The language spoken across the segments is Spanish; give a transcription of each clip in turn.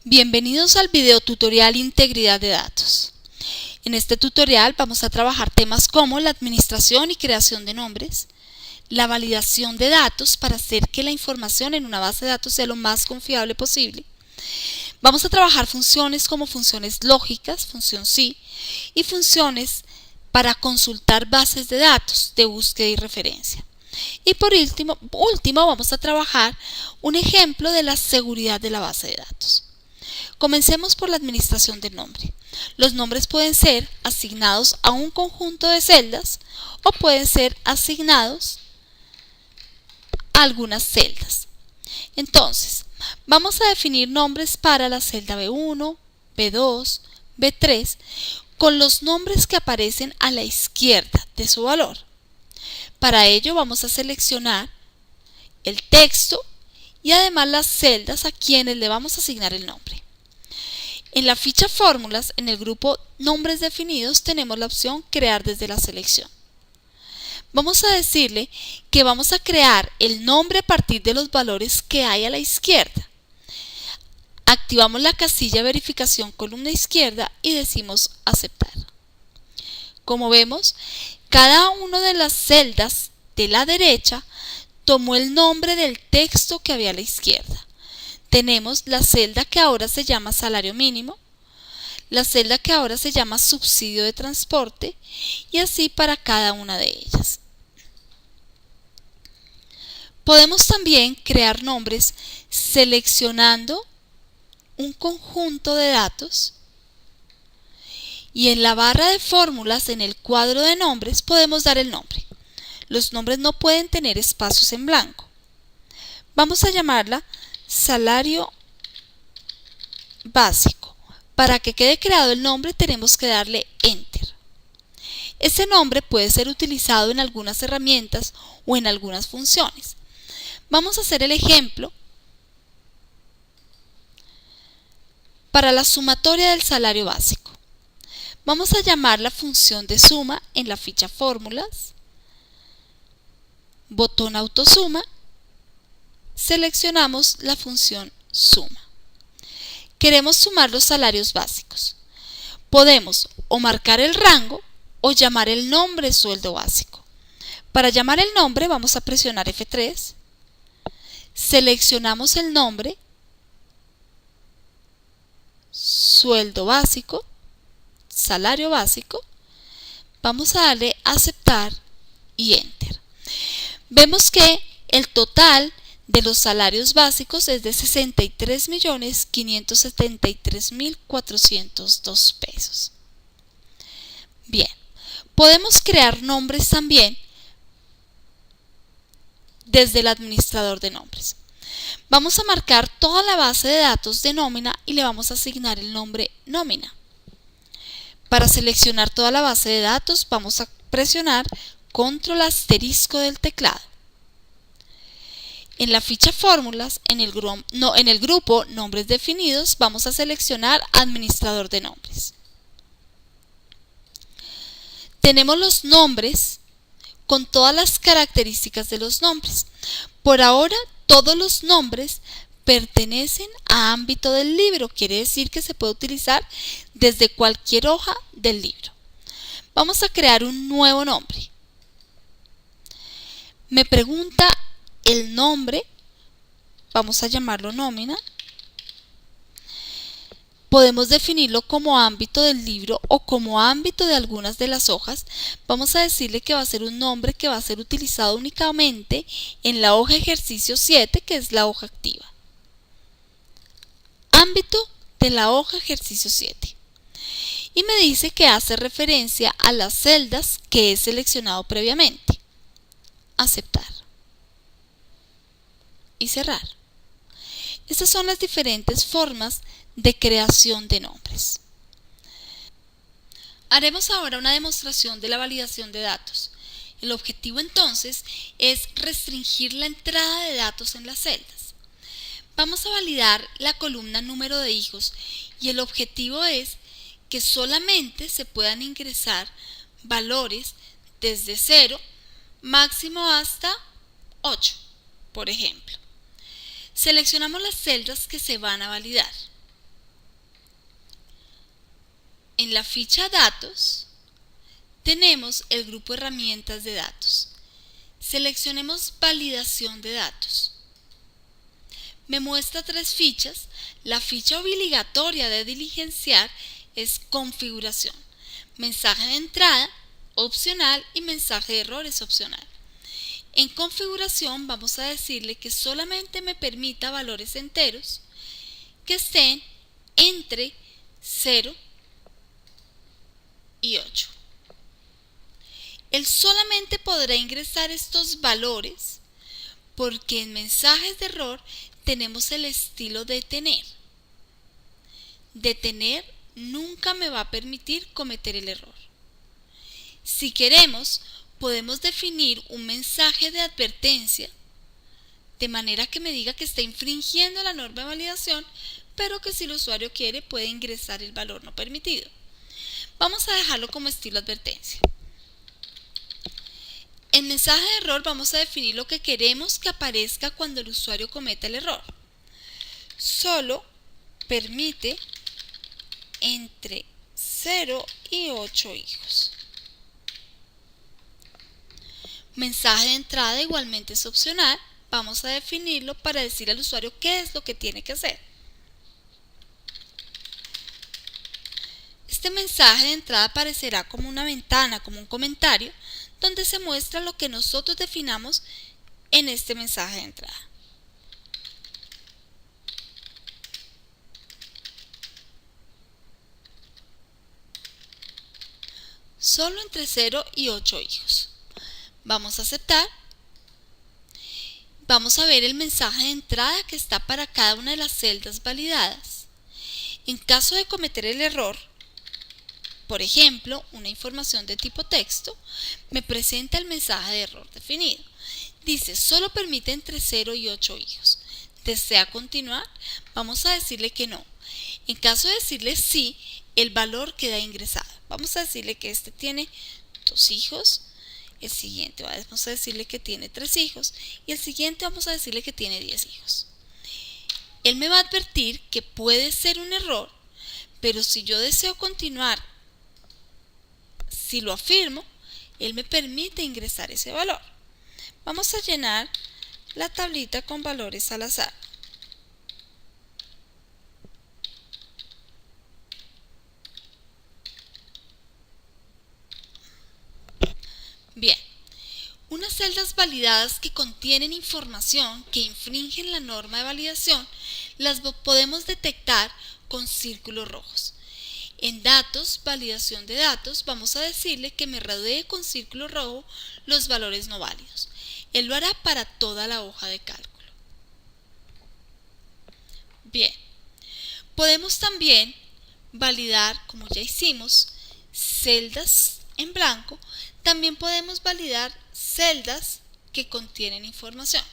Bienvenidos al video tutorial Integridad de datos. En este tutorial vamos a trabajar temas como la administración y creación de nombres, la validación de datos para hacer que la información en una base de datos sea lo más confiable posible. Vamos a trabajar funciones como funciones lógicas, función sí, y funciones para consultar bases de datos de búsqueda y referencia. Y por último vamos a trabajar un ejemplo de la seguridad de la base de datos. Comencemos por la administración del nombre. Los nombres pueden ser asignados a un conjunto de celdas o pueden ser asignados a algunas celdas. Entonces, vamos a definir nombres para la celda B1, B2, B3 con los nombres que aparecen a la izquierda de su valor. Para ello vamos a seleccionar el texto y además las celdas a quienes le vamos a asignar el nombre. En la ficha Fórmulas, en el grupo Nombres definidos, tenemos la opción Crear desde la selección. Vamos a decirle que vamos a crear el nombre a partir de los valores que hay a la izquierda. Activamos la casilla Verificación columna izquierda y decimos Aceptar. Como vemos, cada una de las celdas de la derecha tomó el nombre del texto que había a la izquierda. Tenemos la celda que ahora se llama salario mínimo, la celda que ahora se llama subsidio de transporte y así para cada una de ellas. Podemos también crear nombres seleccionando un conjunto de datos y en la barra de fórmulas en el cuadro de nombres podemos dar el nombre. Los nombres no pueden tener espacios en blanco. Vamos a llamarla salario básico. Para que quede creado el nombre tenemos que darle Enter. Ese nombre puede ser utilizado en algunas herramientas o en algunas funciones. Vamos a hacer el ejemplo para la sumatoria del salario básico. Vamos a llamar la función de suma en la ficha Fórmulas, botón autosuma, seleccionamos la función suma. Queremos sumar los salarios básicos. Podemos o marcar el rango o llamar el nombre sueldo básico. Para llamar el nombre vamos a presionar F3, seleccionamos el nombre, sueldo básico, salario básico, vamos a darle aceptar y Enter. Vemos que el total de los salarios básicos es de 63.573.402 pesos. Bien, podemos crear nombres también desde el administrador de nombres. Vamos a marcar toda la base de datos de nómina y le vamos a asignar el nombre nómina. Para seleccionar toda la base de datos vamos a presionar control asterisco del teclado. En la ficha Fórmulas, en el grupo Nombres definidos, vamos a seleccionar Administrador de nombres. Tenemos los nombres con todas las características de los nombres. Por ahora, todos los nombres pertenecen a ámbito del libro, quiere decir que se puede utilizar desde cualquier hoja del libro. Vamos a crear un nuevo nombre. Me pregunta el nombre, vamos a llamarlo nómina. Podemos definirlo como ámbito del libro o como ámbito de algunas de las hojas. Vamos a decirle que va a ser un nombre que va a ser utilizado únicamente en la hoja ejercicio 7, que es la hoja activa. Ámbito de la hoja ejercicio 7. Y me dice que hace referencia a las celdas que he seleccionado previamente. Aceptar. Y cerrar. Estas son las diferentes formas de creación de nombres. Haremos ahora una demostración de la validación de datos. El objetivo entonces es restringir la entrada de datos en las celdas. Vamos a validar la columna número de hijos y el objetivo es que solamente se puedan ingresar valores desde 0 máximo hasta 8, por ejemplo. Seleccionamos las celdas que se van a validar. En la ficha Datos tenemos el grupo Herramientas de datos. Seleccionemos Validación de datos. Me muestra 3 fichas. La ficha obligatoria de diligenciar es Configuración. Mensaje de entrada, opcional, y mensaje de error es opcional. En configuración vamos a decirle que solamente me permita valores enteros que estén entre 0 y 8. Él solamente podrá ingresar estos valores porque en mensajes de error tenemos el estilo detener. Detener nunca me va a permitir cometer el error. Si queremos, podemos definir un mensaje de advertencia de manera que me diga que está infringiendo la norma de validación, pero que si el usuario quiere puede ingresar el valor no permitido. Vamos a dejarlo como estilo advertencia. En mensaje de error vamos a definir lo que queremos que aparezca cuando el usuario cometa el error. Solo permite entre 0 y 8 hijos. Mensaje de entrada igualmente es opcional. Vamos a definirlo para decir al usuario qué es lo que tiene que hacer. Este mensaje de entrada aparecerá como una ventana, como un comentario, donde se muestra lo que nosotros definamos en este mensaje de entrada. Solo entre 0 y 8 hijos. Vamos a aceptar. Vamos a ver el mensaje de entrada que está para cada una de las celdas validadas. En caso de cometer el error, por ejemplo, una información de tipo texto, me presenta el mensaje de error definido. Dice, solo permite entre 0 y 8 hijos. ¿Desea continuar? Vamos a decirle que no. En caso de decirle sí, el valor queda ingresado. Vamos a decirle que este tiene 2 hijos. El siguiente vamos a decirle que tiene 3 hijos. Y el siguiente vamos a decirle que tiene 10 hijos. Él me va a advertir que puede ser un error, pero si yo deseo continuar, si lo afirmo, él me permite ingresar ese valor. Vamos a llenar la tablita con valores al azar. Bien, unas celdas validadas que contienen información que infringen la norma de validación las podemos detectar con círculos rojos. En datos, validación de datos, vamos a decirle que me rodee con círculo rojo los valores no válidos. Él lo hará para toda la hoja de cálculo. Bien, podemos también validar, como ya hicimos, celdas en blanco. También podemos validar celdas que contienen información.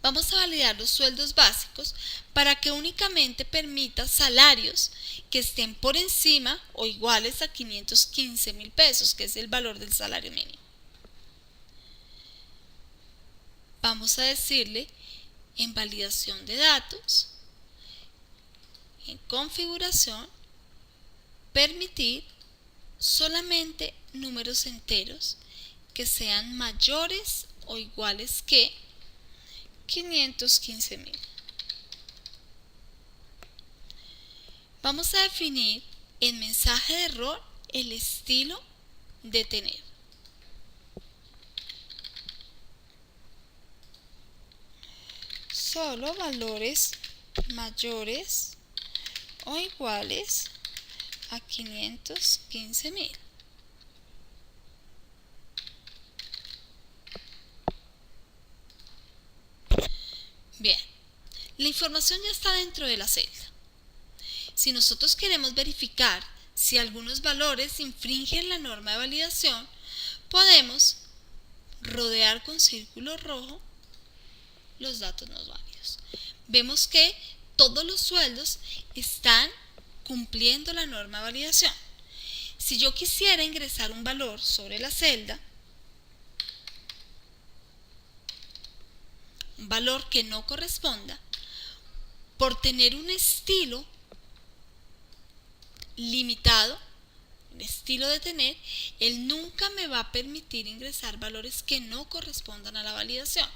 Vamos a validar los sueldos básicos para que únicamente permita salarios que estén por encima o iguales a 515.000 pesos, que es el valor del salario mínimo. Vamos a decirle en validación de datos, en configuración, permitir solamente números enteros que sean mayores o iguales que 515.000. Vamos a definir en mensaje de error el estilo detener. Solo valores mayores o iguales a 515.000. Bien, la información ya está dentro de la celda. Si nosotros queremos verificar si algunos valores infringen la norma de validación, podemos rodear con círculo rojo los datos no válidos. Vemos que todos los sueldos están cumpliendo la norma de validación. Si yo quisiera ingresar un valor sobre la celda, un valor que no corresponda, por tener un estilo limitado, un estilo de tener, él nunca me va a permitir ingresar valores que no correspondan a la validación.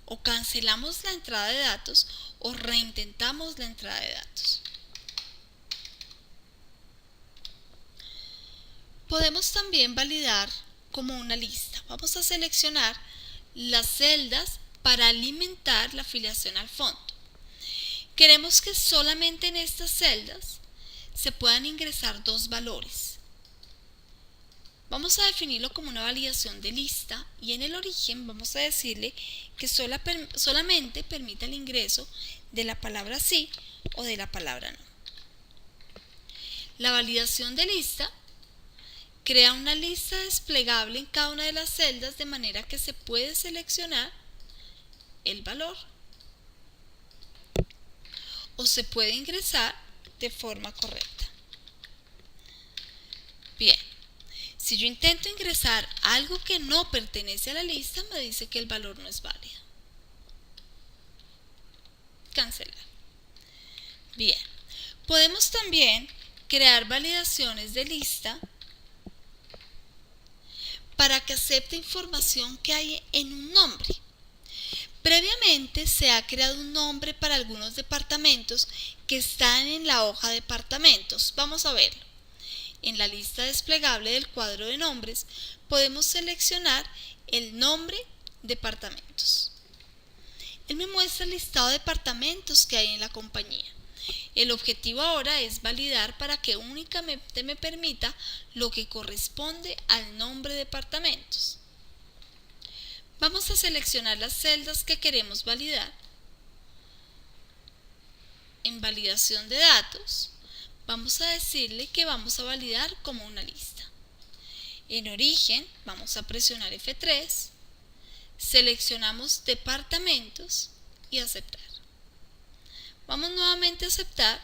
O cancelamos la entrada de datos o reintentamos la entrada de datos. Podemos también validar como una lista. Vamos a seleccionar las celdas para alimentar la afiliación al fondo. Queremos que solamente en estas celdas se puedan ingresar dos valores. Vamos a definirlo como una validación de lista y en el origen vamos a decirle que solamente permite el ingreso de la palabra sí o de la palabra no. La validación de lista crea una lista desplegable en cada una de las celdas de manera que se puede seleccionar el valor o se puede ingresar de forma correcta. Bien. Si yo intento ingresar algo que no pertenece a la lista, me dice que el valor no es válido. Cancelar. Bien. Podemos también crear validaciones de lista para que acepte información que hay en un nombre. Previamente se ha creado un nombre para algunos departamentos que están en la hoja de departamentos. Vamos a verlo. En la lista desplegable del cuadro de nombres podemos seleccionar el nombre departamentos. Él me muestra el listado de departamentos que hay en la compañía. El objetivo ahora es validar para que únicamente me permita lo que corresponde al nombre departamentos. Vamos a seleccionar las celdas que queremos validar. En validación de datos, vamos a decirle que vamos a validar como una lista. En origen, vamos a presionar F3, seleccionamos departamentos y aceptar. Vamos nuevamente a aceptar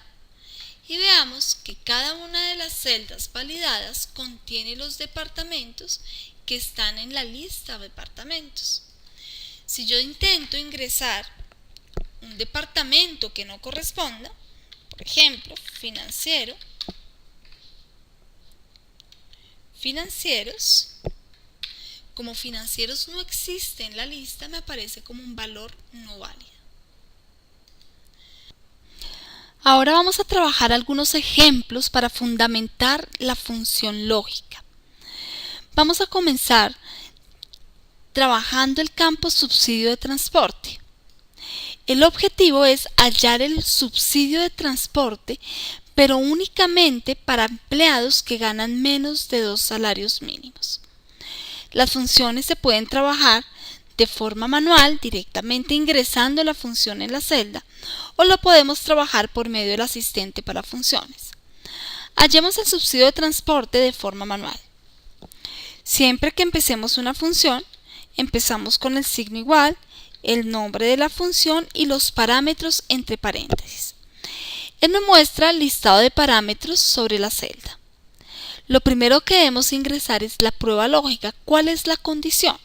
y veamos que cada una de las celdas validadas contiene los departamentos que están en la lista de departamentos. Si yo intento ingresar un departamento que no corresponda, por ejemplo, financieros, como financieros no existe en la lista, me aparece como un valor no válido. Ahora vamos a trabajar algunos ejemplos para fundamentar la función lógica. Vamos a comenzar trabajando el campo subsidio de transporte. El objetivo es hallar el subsidio de transporte, pero únicamente para empleados que ganan menos de 2 salarios mínimos. Las funciones se pueden trabajar de forma manual, directamente ingresando la función en la celda, o lo podemos trabajar por medio del asistente para funciones. Hallemos el subsidio de transporte de forma manual. Siempre que empecemos una función, empezamos con el signo igual, el nombre de la función y los parámetros entre paréntesis. Él me muestra el listado de parámetros sobre la celda. Lo primero que debemos ingresar es la prueba lógica. ¿Cuál es la condición?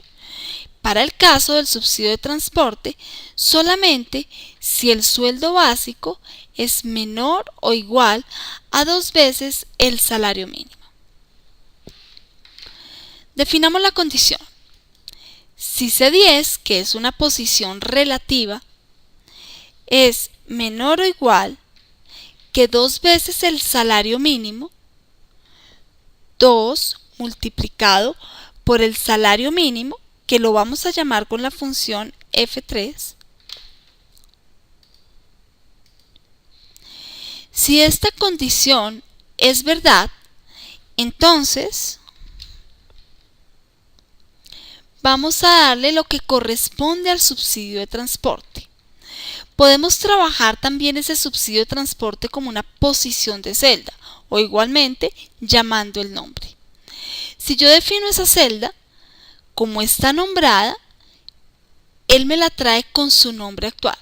Para el caso del subsidio de transporte, solamente si el sueldo básico es menor o igual a 2 veces el salario mínimo. Definamos la condición. Si C10, que es una posición relativa, es menor o igual que 2 veces el salario mínimo, 2 multiplicado por el salario mínimo, que lo vamos a llamar con la función F3. Si esta condición es verdad, entonces vamos a darle lo que corresponde al subsidio de transporte. Podemos trabajar también ese subsidio de transporte como una posición de celda o igualmente llamando el nombre. Si yo defino esa celda, como está nombrada, él me la trae con su nombre actual.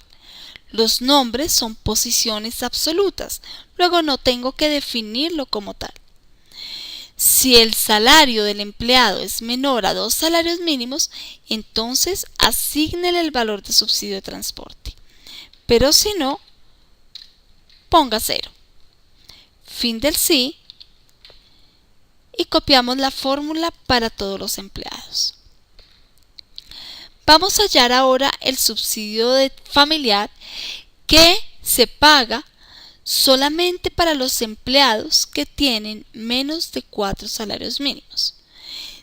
Los nombres son posiciones absolutas, luego no tengo que definirlo como tal. Si el salario del empleado es menor a 2 salarios mínimos, entonces asígnele el valor de subsidio de transporte. Pero si no, ponga 0. fin del sí y copiamos la fórmula para todos los empleados. Vamos a hallar ahora el subsidio familiar que se paga solamente para los empleados que tienen menos de 4 salarios mínimos.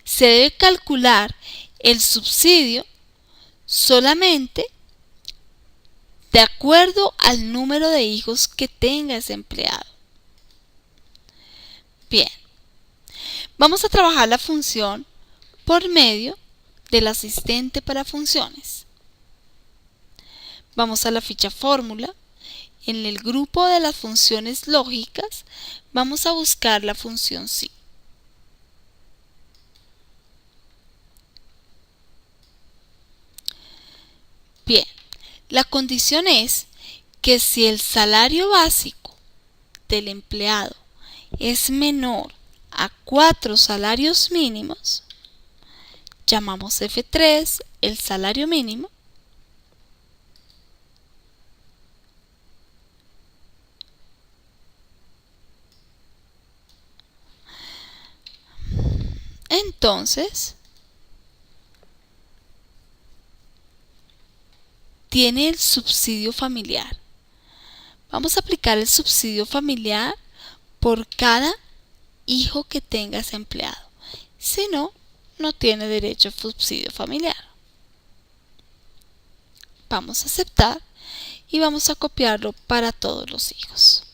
Se debe calcular el subsidio solamente de acuerdo al número de hijos que tenga ese empleado. Bien, vamos a trabajar la función por medio del asistente para funciones. Vamos a la ficha fórmula. En el grupo de las funciones lógicas vamos a buscar la función sí. Bien, la condición es que si el salario básico del empleado es menor a 4 salarios mínimos, llamamos F3 el salario mínimo, entonces tiene el subsidio familiar. Vamos a aplicar el subsidio familiar por cada hijo que tenga ese empleado. Si no, no tiene derecho a subsidio familiar. Vamos a aceptar y vamos a copiarlo para todos los hijos.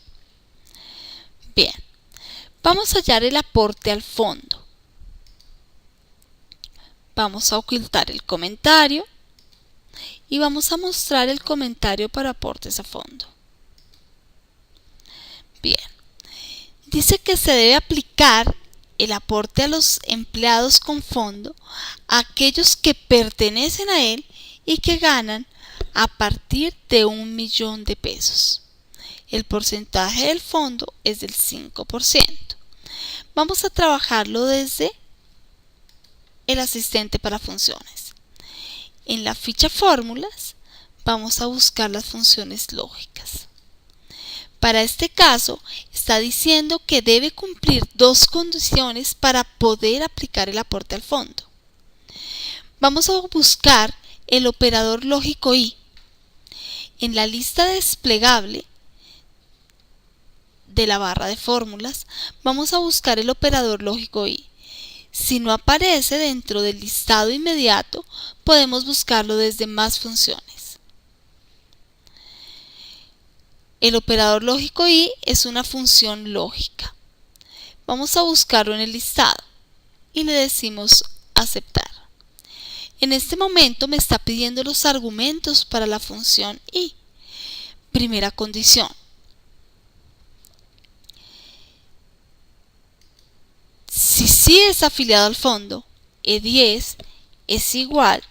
Bien, vamos a hallar el aporte al fondo. Vamos a ocultar el comentario y vamos a mostrar el comentario para aportes a fondo. Bien, dice que se debe aplicar el aporte a los empleados con fondo a aquellos que pertenecen a él y que ganan a partir de 1.000.000 de pesos. El porcentaje del fondo es del 5%. Vamos a trabajarlo desde el asistente para funciones. En la ficha fórmulas vamos a buscar las funciones lógicas. Para este caso está diciendo que debe cumplir 2 condiciones para poder aplicar el aporte al fondo. Vamos a buscar el operador lógico y. En la lista desplegable de la barra de fórmulas vamos a buscar el operador lógico y. Si no aparece dentro del listado inmediato, podemos buscarlo desde más funciones. El operador lógico y es una función lógica. Vamos a buscarlo en el listado y le decimos aceptar. En este momento me está pidiendo los argumentos para la función y. Primera condición. Si sí es afiliado al fondo, E10 es igual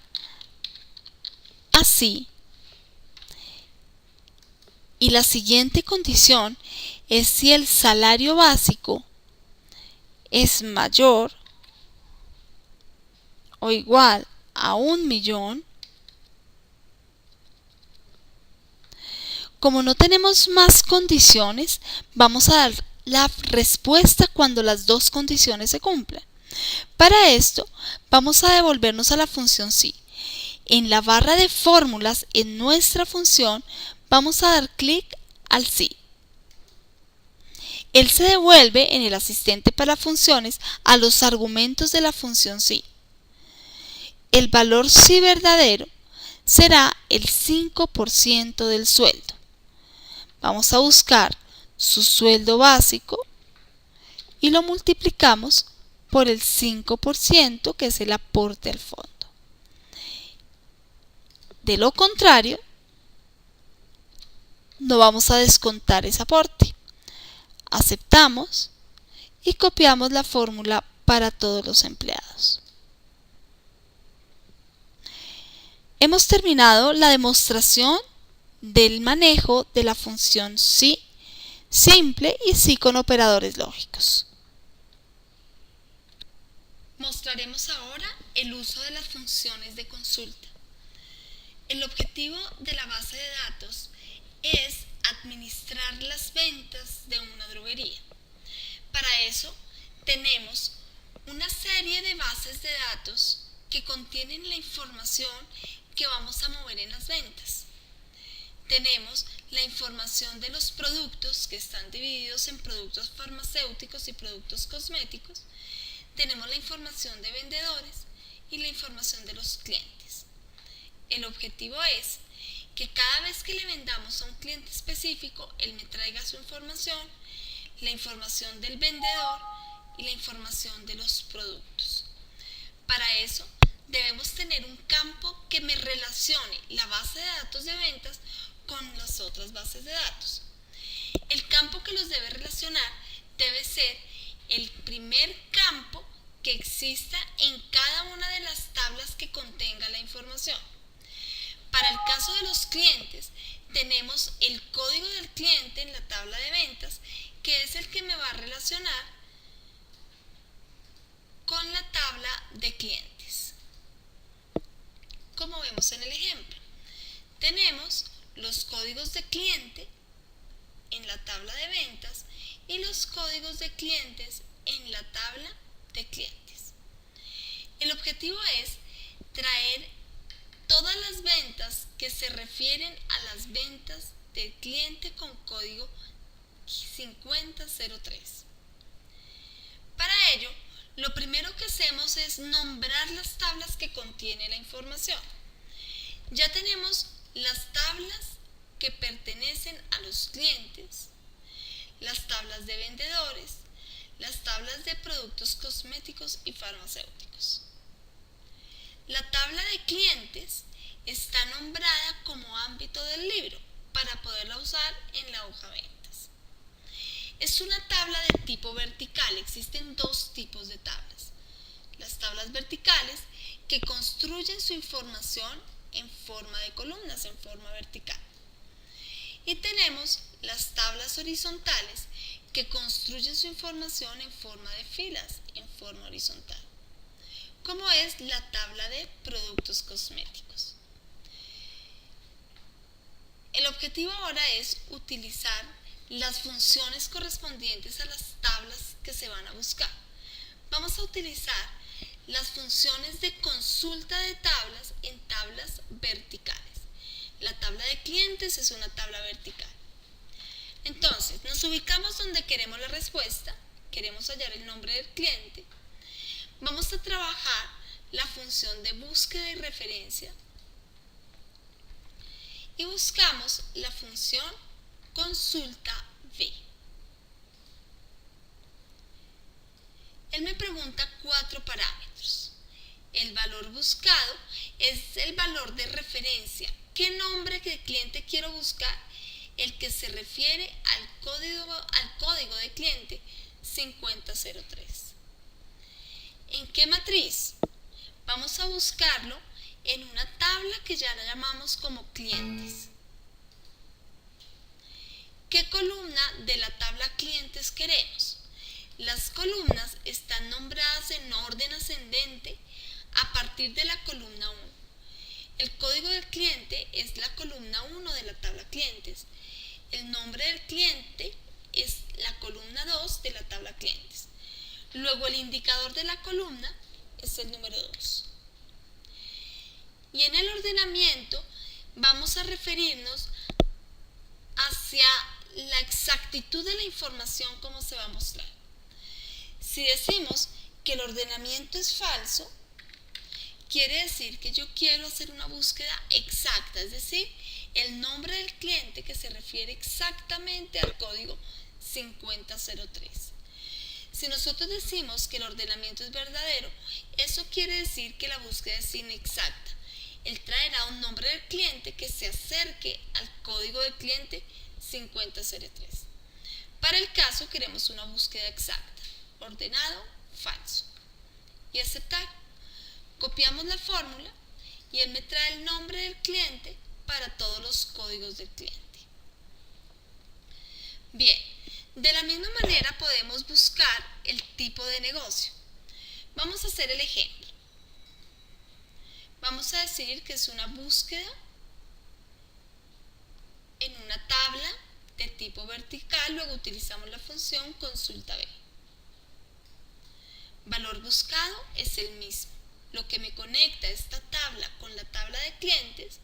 a sí. Y la siguiente condición es si el salario básico es mayor o igual a 1.000.000. Como no tenemos más condiciones, vamos a dar la respuesta cuando las 2 condiciones se cumplan. Para esto, vamos a devolvernos a la función sí. En la barra de fórmulas, en nuestra función, vamos a dar clic al sí. Él se devuelve en el asistente para funciones a los argumentos de la función sí. El valor sí verdadero será el 5% del sueldo. Vamos a buscar su sueldo básico y lo multiplicamos por el 5%, que es el aporte al fondo. De lo contrario, no vamos a descontar ese aporte. Aceptamos y copiamos la fórmula para todos los empleados. Hemos terminado la demostración del manejo de la función sí simple y sí con operadores lógicos. Mostraremos ahora el uso de las funciones de consulta. El objetivo de la base de datos es administrar las ventas de una droguería. Para eso tenemos una serie de bases de datos que contienen la información que vamos a mover en las ventas. Tenemos la información de los productos que están divididos en productos farmacéuticos y productos cosméticos. Tenemos la información de vendedores y la información de los clientes. El objetivo es que cada vez que le vendamos a un cliente específico, él me traiga su información, la información del vendedor y la información de los productos. Para eso debemos tener un campo que me relacione la base de datos de ventas con las otras bases de datos. El campo que los debe relacionar debe ser el primer campo que exista en cada una de las tablas que contenga la información. Para el caso de los clientes, tenemos el código del cliente en la tabla de ventas, que es el que me va a relacionar con la tabla de clientes. Como vemos en el ejemplo, tenemos los códigos de cliente en la tabla de ventas y los códigos de clientes en la tabla de clientes. El objetivo es traer todas las ventas que se refieren a las ventas del cliente con código 5003. Para ello, lo primero que hacemos es nombrar las tablas que contiene la información. Ya tenemos las tablas que pertenecen a los clientes, las tablas de vendedores, las tablas de productos cosméticos y farmacéuticos. La tabla de clientes está nombrada como ámbito del libro para poderla usar en la hoja ventas. Es una tabla de tipo vertical. Existen dos tipos de tablas. Las tablas verticales que construyen su información en forma de columnas, en forma vertical. Y tenemos las tablas horizontales que construyen su información en forma de filas, en forma horizontal, como es la tabla de productos cosméticos. El objetivo ahora es utilizar las funciones correspondientes a las tablas que se van a buscar. Vamos a utilizar las funciones de consulta de tablas en tablas verticales. La tabla de clientes es una tabla vertical. Entonces, nos ubicamos donde queremos la respuesta, queremos hallar el nombre del cliente. Vamos a trabajar la función de búsqueda y referencia y buscamos la función consulta V. Él me pregunta 4 parámetros. El valor buscado es el valor de referencia. ¿Qué nombre de cliente quiero buscar? El que se refiere al código de cliente 5003. ¿En qué matriz? Vamos a buscarlo en una tabla que ya la llamamos como clientes. ¿Qué columna de la tabla clientes queremos? Las columnas están nombradas en orden ascendente a partir de la columna 1. El código del cliente es la columna 1 de la tabla clientes. El nombre del cliente es la columna 2 de la tabla clientes. Luego el indicador de la columna es el número 2. Y en el ordenamiento vamos a referirnos hacia la exactitud de la información como se va a mostrar. Si decimos que el ordenamiento es falso, quiere decir que yo quiero hacer una búsqueda exacta, es decir, el nombre del cliente que se refiere exactamente al código 5003. Si nosotros decimos que el ordenamiento es verdadero, eso quiere decir que la búsqueda es inexacta. Él traerá un nombre del cliente que se acerque al código del cliente 5003. Para el caso queremos una búsqueda exacta. Ordenado, falso. Y aceptar. Copiamos la fórmula y él me trae el nombre del cliente para todos los códigos del cliente. Bien, de la misma manera podemos buscar el tipo de negocio. Vamos a hacer el ejemplo. Vamos a decir que es una búsqueda en una tabla de tipo vertical, luego utilizamos la función consulta V. Valor buscado es el mismo. Lo que me conecta esta tabla con la tabla de clientes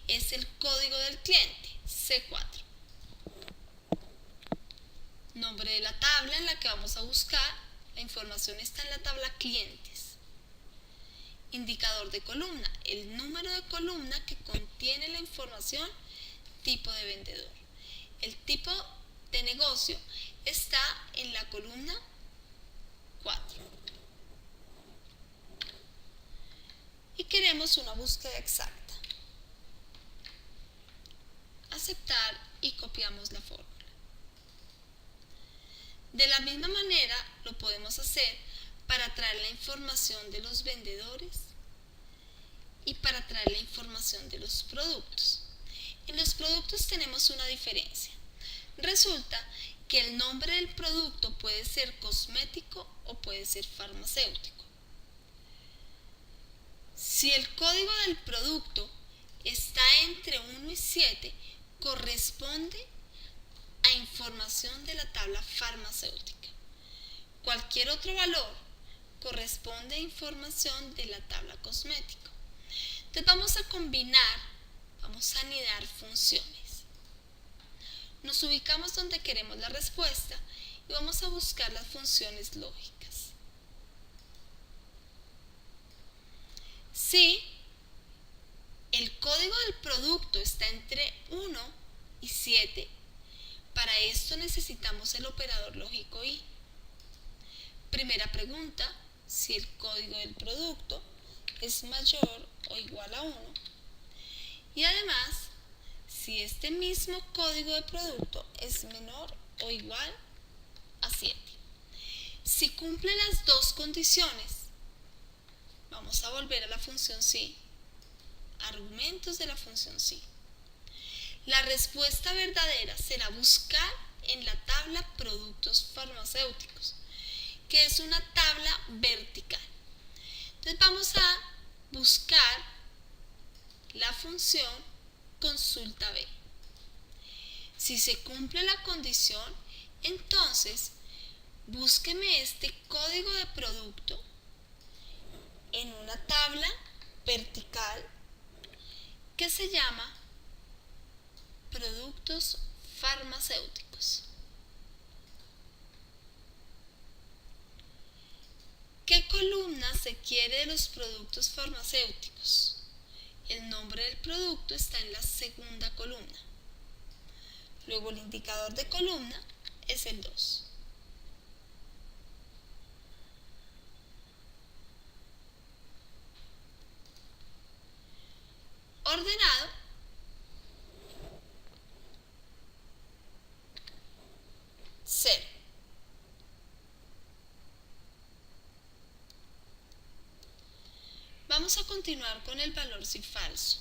es el código del cliente, C4. Nombre de la tabla en la que vamos a buscar, la información está en la tabla clientes. Indicador de columna, el número de columna que contiene la información tipo de vendedor. El tipo de negocio está en la columna 4. Y queremos una búsqueda exacta. Aceptar y copiamos la fórmula. De la misma manera lo podemos hacer para traer la información de los vendedores y para traer la información de los productos. En los productos tenemos una diferencia. Resulta que el nombre del producto puede ser cosmético o puede ser farmacéutico. Si el código del producto está entre 1 y 7, corresponde a información de la tabla farmacéutica. Cualquier otro valor corresponde a información de la tabla cosmético. Entonces vamos a combinar, vamos a anidar funciones. Nos ubicamos donde queremos la respuesta y vamos a buscar las funciones lógicas. Si el código del producto está entre 1 y 7, para esto necesitamos el operador lógico y. Primera pregunta, si el código del producto es mayor o igual a 1. Y además, si este mismo código de producto es menor o igual a 7. Si cumple las dos condiciones, vamos a volver a la función si. Argumentos de la función si. La respuesta verdadera será buscar en la tabla productos farmacéuticos, que es una tabla vertical. Entonces vamos a buscar la función consulta B. Si se cumple la condición, entonces búsqueme este código de producto en una tabla vertical que se llama productos farmacéuticos. ¿Qué columna se quiere de los productos farmacéuticos? El nombre del producto está en la segunda columna. Luego el indicador de columna es el 2. Ordenado, cero. Vamos a continuar con el valor si falso.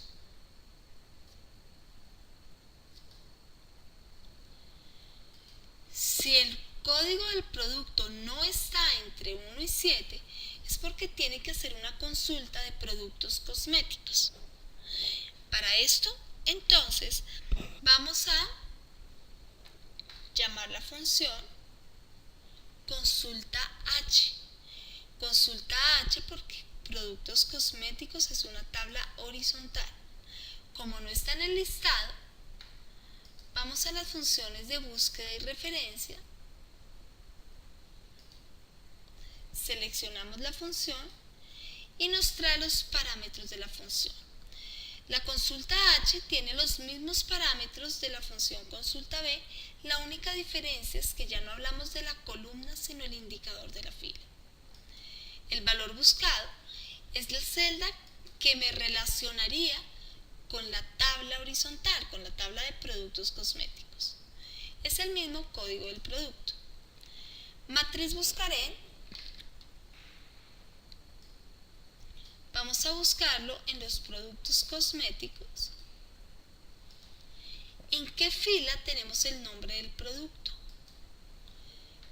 Si el código del producto no está entre 1 y 7, es porque tiene que hacer una consulta de productos cosméticos. Para esto, entonces, vamos a llamar la función consulta H. Consulta H porque productos cosméticos es una tabla horizontal. Como no está en el listado, vamos a las funciones de búsqueda y referencia. Seleccionamos la función y nos trae los parámetros de la función. La consulta H tiene los mismos parámetros de la función consulta B, la única diferencia es que ya no hablamos de la columna sino el indicador de la fila. El valor buscado es la celda que me relacionaría con la tabla horizontal, con la tabla de productos cosméticos. Es el mismo código del producto. Matriz buscaré. Vamos a buscarlo en los productos cosméticos. ¿En qué fila tenemos el nombre del producto?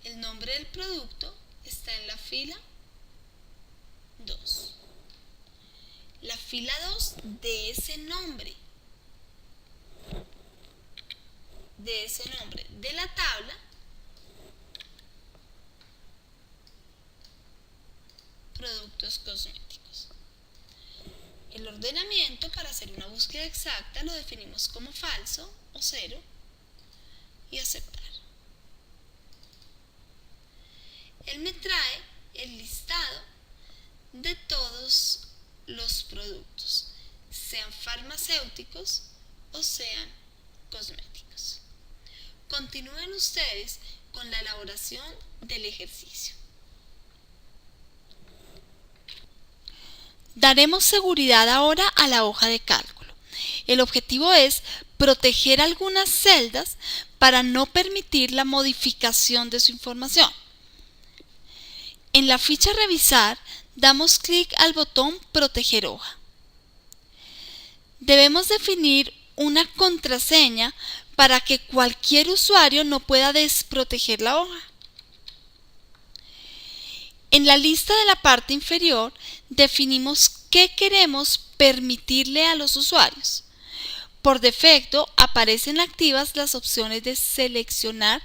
El nombre del producto está en la fila 2. La fila 2 de ese nombre de la tabla productos cosméticos. El ordenamiento para hacer una búsqueda exacta lo definimos como falso o cero y aceptar. Él me trae el listado de todos los productos, sean farmacéuticos o sean cosméticos. Continúen ustedes con la elaboración del ejercicio. Daremos seguridad ahora a la hoja de cálculo. El objetivo es proteger algunas celdas para no permitir la modificación de su información. En la ficha Revisar, damos clic al botón Proteger hoja. Debemos definir una contraseña para que cualquier usuario no pueda desproteger la hoja. En la lista de la parte inferior definimos qué queremos permitirle a los usuarios. Por defecto aparecen activas las opciones de seleccionar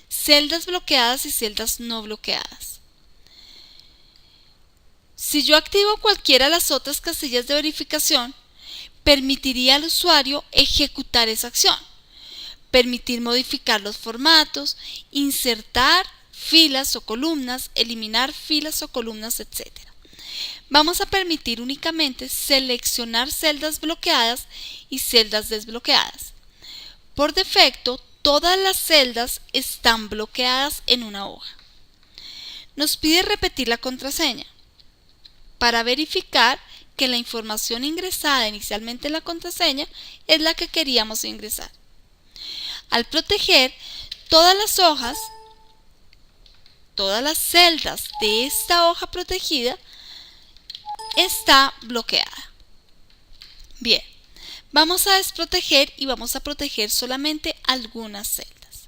celdas bloqueadas y celdas no bloqueadas. Si yo activo cualquiera de las otras casillas de verificación, permitiría al usuario ejecutar esa acción, permitir modificar los formatos, insertar filas o columnas, eliminar filas o columnas, etc. Vamos a permitir únicamente seleccionar celdas bloqueadas y celdas desbloqueadas. Por defecto, todas las celdas están bloqueadas en una hoja. Nos pide repetir la contraseña para verificar que la información ingresada inicialmente en la contraseña es la que queríamos ingresar. Al proteger todas las hojas, todas las celdas de esta hoja protegida está bloqueada. Bien, vamos a desproteger y vamos a proteger solamente algunas celdas.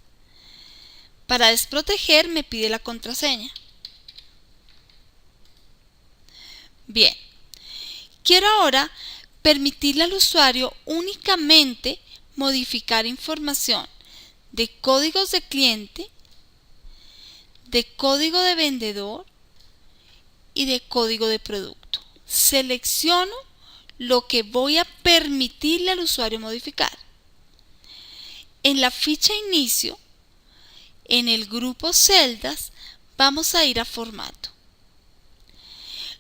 Para desproteger me pide la contraseña. Bien, quiero ahora permitirle al usuario únicamente modificar información de códigos de cliente, de código de vendedor y de código de producto. Selecciono lo que voy a permitirle al usuario modificar. En la ficha Inicio, en el grupo Celdas, vamos a ir a Formato.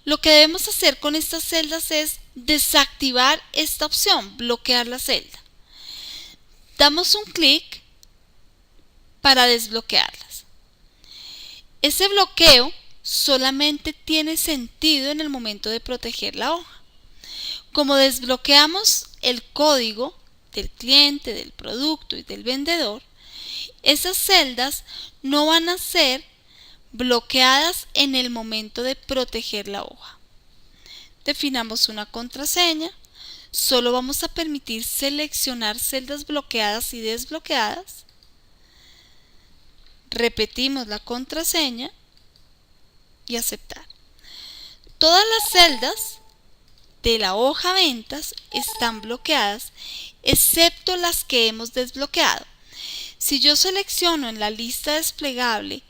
Lo que debemos hacer con estas celdas es desactivar esta opción, bloquear la celda. Damos un clic para desbloquearlas. Ese bloqueo solamente tiene sentido en el momento de proteger la hoja. Como desbloqueamos el código del cliente, del producto y del vendedor, esas celdas no van a ser bloqueadas en el momento de proteger la hoja. Definamos una contraseña. Solo vamos a permitir seleccionar celdas bloqueadas y desbloqueadas. Repetimos la contraseña y aceptar. Todas las celdas de la hoja Ventas están bloqueadas, excepto las que hemos desbloqueado. Si yo selecciono en la lista desplegable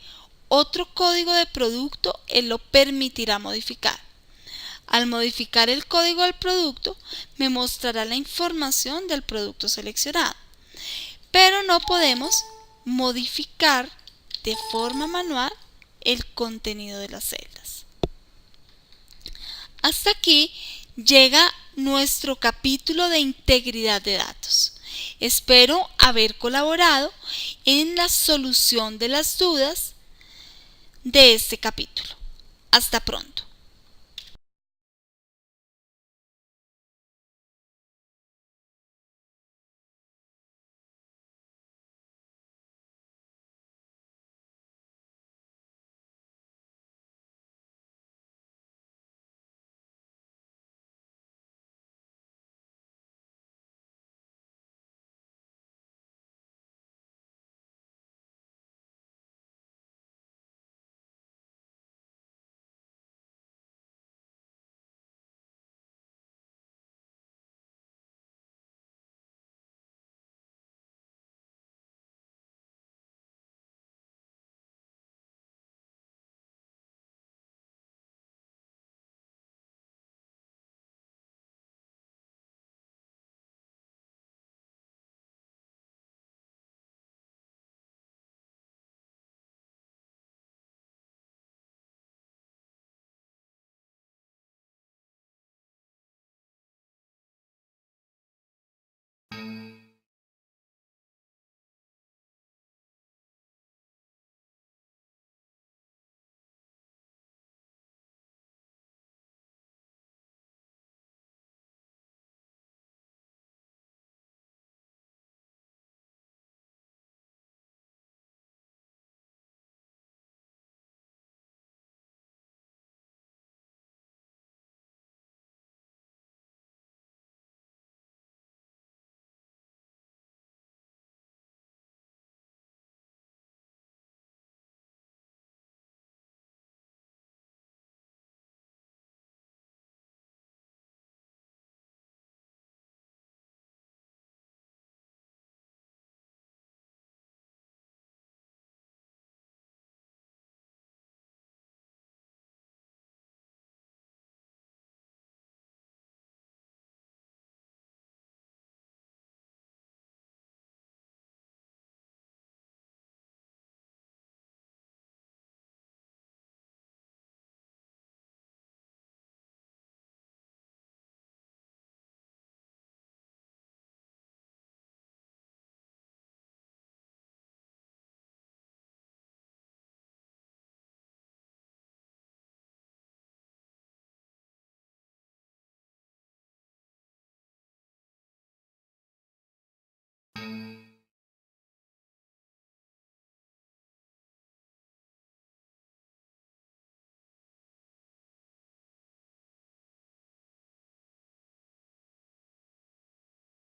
otro código de producto, él lo permitirá modificar. Al modificar el código del producto, me mostrará la información del producto seleccionado. Pero no podemos modificar de forma manual el contenido de las celdas. Hasta aquí llega nuestro capítulo de integridad de datos. Espero haber colaborado en la solución de las dudas de este capítulo. Hasta pronto.